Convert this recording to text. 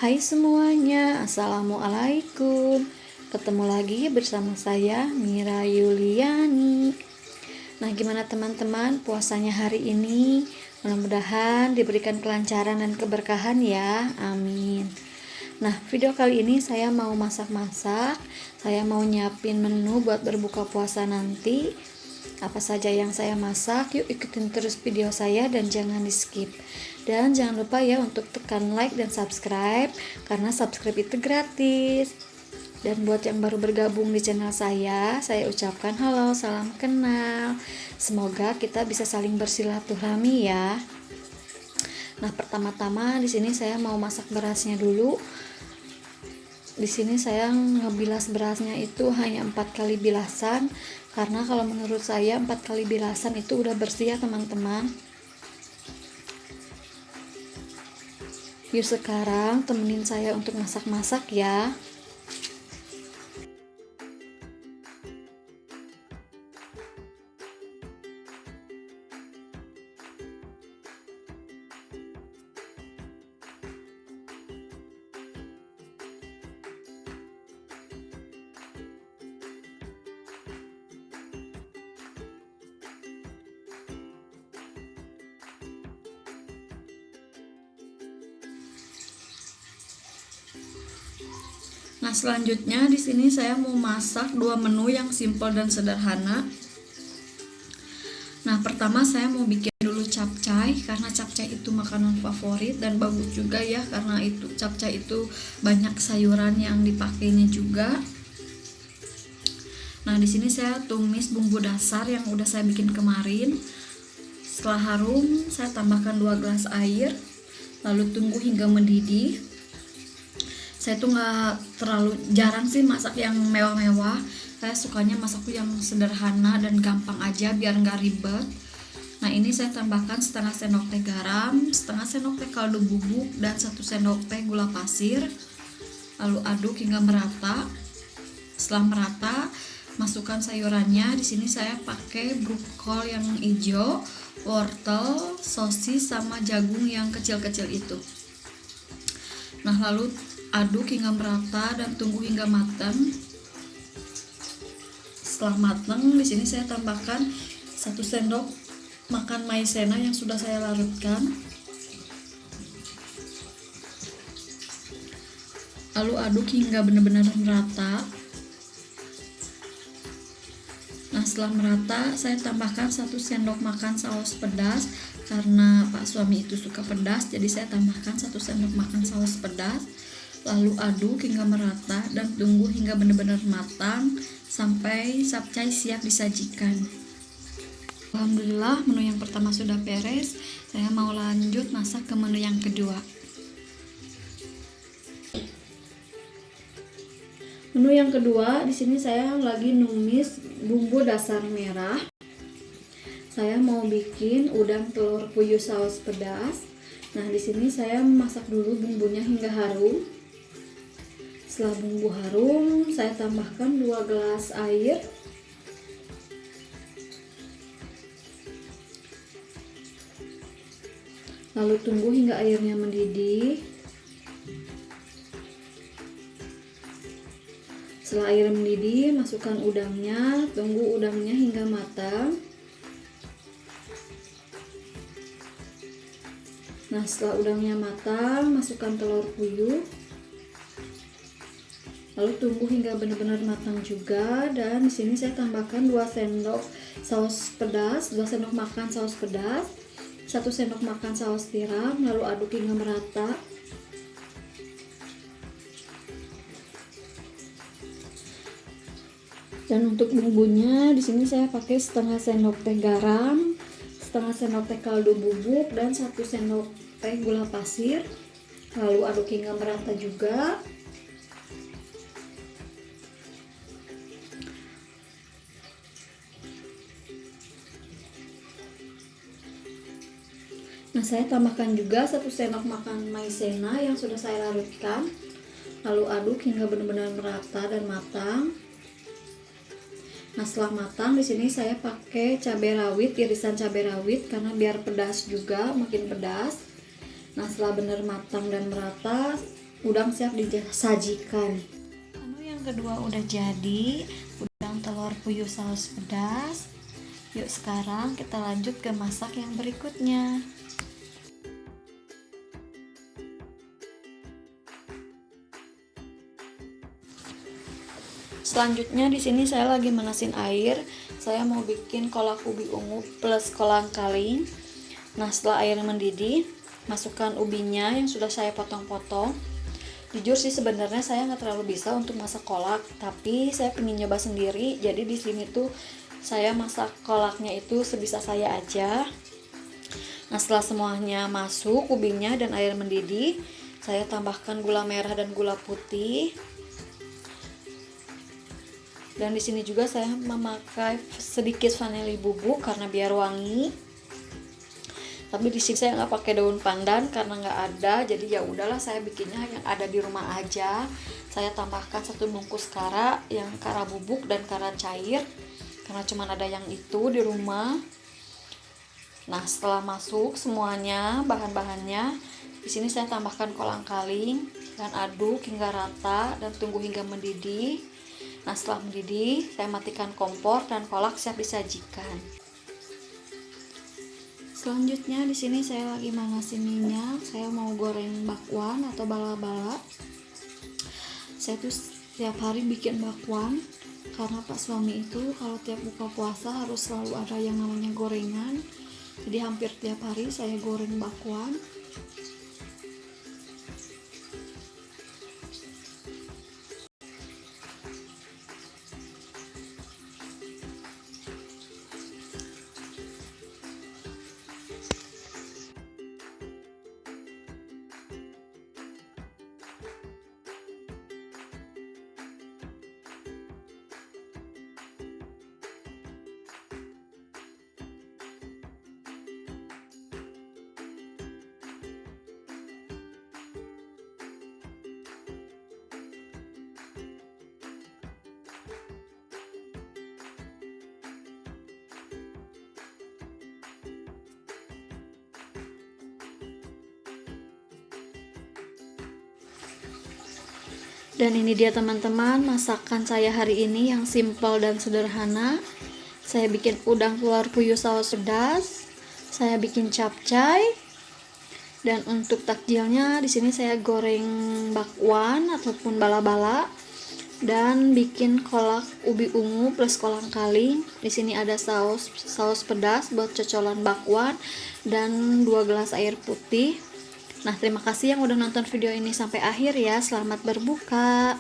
Hai semuanya, Assalamualaikum. Ketemu lagi bersama saya Mira Yuliani. Nah, gimana teman-teman puasanya hari ini? Mudah-mudahan diberikan kelancaran dan keberkahan ya, amin. Nah, video kali ini saya mau masak-masak. Saya mau nyiapin menu buat berbuka puasa nanti. Apa saja yang saya masak, yuk ikutin terus video saya dan jangan di skip. Dan jangan lupa ya untuk tekan like dan subscribe, karena subscribe itu gratis. Dan buat yang baru bergabung di channel saya ucapkan halo, salam kenal. Semoga kita bisa saling bersilaturahmi ya. Nah, pertama-tama di sini saya mau masak berasnya dulu. Di sini saya ngebilas berasnya itu hanya 4 kali bilasan, karena kalau menurut saya 4 kali bilasan itu udah bersih ya teman-teman. Yuk sekarang temenin saya untuk masak-masak ya. Nah, selanjutnya di sini saya mau masak dua menu yang simple dan sederhana. Nah, pertama saya mau bikin dulu capcay, karena capcay itu makanan favorit dan bagus juga ya, karena itu capcay itu banyak sayuran yang dipakainya juga. Nah, di sini saya tumis bumbu dasar yang udah saya bikin kemarin. Setelah harum, saya tambahkan 2 gelas air, lalu tunggu hingga mendidih. Saya tuh nggak terlalu jarang sih masak yang mewah-mewah. Saya sukanya masak yang sederhana dan gampang aja biar nggak ribet. Nah, ini saya tambahkan setengah sendok teh garam, setengah sendok teh kaldu bubuk, dan 1 sendok teh gula pasir. Lalu aduk hingga merata. Setelah merata, masukkan sayurannya. Di sini saya pakai brokol yang hijau, wortel, sosis, sama jagung yang kecil-kecil itu. Nah, lalu aduk hingga merata dan tunggu hingga matang. Setelah matang, di sini saya tambahkan 1 sendok makan maizena yang sudah saya larutkan. Lalu aduk hingga benar-benar merata. Nah, setelah merata, saya tambahkan 1 sendok makan saus pedas, karena Pak suami itu suka pedas, jadi saya tambahkan 1 sendok makan saus pedas. Lalu aduk hingga merata dan tunggu hingga benar-benar matang sampai capcay siap disajikan. Alhamdulillah, menu yang pertama sudah beres. Saya mau lanjut masak ke menu yang kedua. Menu yang kedua, di sini saya lagi numis bumbu dasar merah. Saya mau bikin udang telur puyuh saus pedas. Nah, di sini saya masak dulu bumbunya hingga harum. Setelah bumbu harum, saya tambahkan 2 gelas air. Lalu tunggu hingga airnya mendidih. Setelah air mendidih, masukkan udangnya, tunggu udangnya hingga matang. Nah, setelah udangnya matang, masukkan telur puyuh. Lalu tunggu hingga benar-benar matang juga, dan di sini saya tambahkan 2 sendok saus pedas, 2 sendok makan saus pedas, 1 sendok makan saus tiram, lalu aduk hingga merata. Dan untuk bumbunya di sini saya pakai setengah sendok teh garam, setengah sendok teh kaldu bubuk, dan 1 sendok teh gula pasir. Lalu aduk hingga merata juga. Nah, saya tambahkan juga 1 sendok makan maizena yang sudah saya larutkan. Lalu aduk hingga benar-benar merata dan matang. Nah, setelah matang, di sini saya pakai cabai rawit, irisan cabai rawit, karena biar pedas juga, makin pedas. Nah, setelah benar matang dan merata, udang siap disajikan. Menu yang kedua udah jadi, udang telur puyuh saus pedas. Yuk sekarang kita lanjut ke masak yang berikutnya. Selanjutnya di sini saya lagi manasin air. Saya mau bikin kolak ubi ungu plus kolang kaling. Nah, setelah air mendidih, masukkan ubinya yang sudah saya potong-potong. Jujur sih sebenarnya saya nggak terlalu bisa untuk masak kolak, tapi saya pengen nyoba sendiri. Jadi di sini tuh saya masak kolaknya itu sebisa saya aja. Nah, setelah semuanya masuk ubinya dan air mendidih, saya tambahkan gula merah dan gula putih. Dan di sini juga saya memakai sedikit vanili bubuk karena biar wangi. Tapi di sini saya nggak pakai daun pandan karena nggak ada, jadi ya udahlah saya bikinnya yang ada di rumah aja. Saya tambahkan 1 bungkus kara, yang kara bubuk dan kara cair karena cuman ada yang itu di rumah. Nah, setelah masuk semuanya bahan-bahannya, di sini saya tambahkan kolang kaling dan aduk hingga rata dan tunggu hingga mendidih. Nah, setelah mendidih, saya matikan kompor dan kolak siap disajikan. Selanjutnya di sini saya lagi manasin minyak. Saya mau goreng bakwan atau bala-bala. Saya tuh setiap hari bikin bakwan karena Pak suami itu kalau tiap buka puasa harus selalu ada yang namanya gorengan. Jadi hampir tiap hari saya goreng bakwan. Dan ini dia teman-teman masakan saya hari ini yang simpel dan sederhana. Saya bikin udang telur puyuh saus pedas, saya bikin capcay, dan untuk takjilnya di sini saya goreng bakwan ataupun bala-bala dan bikin kolak ubi ungu plus kolang kaling. Di sini ada saus pedas buat cocolan bakwan dan 2 gelas air putih. Nah, terima kasih yang udah nonton video ini sampai akhir ya. Selamat berbuka.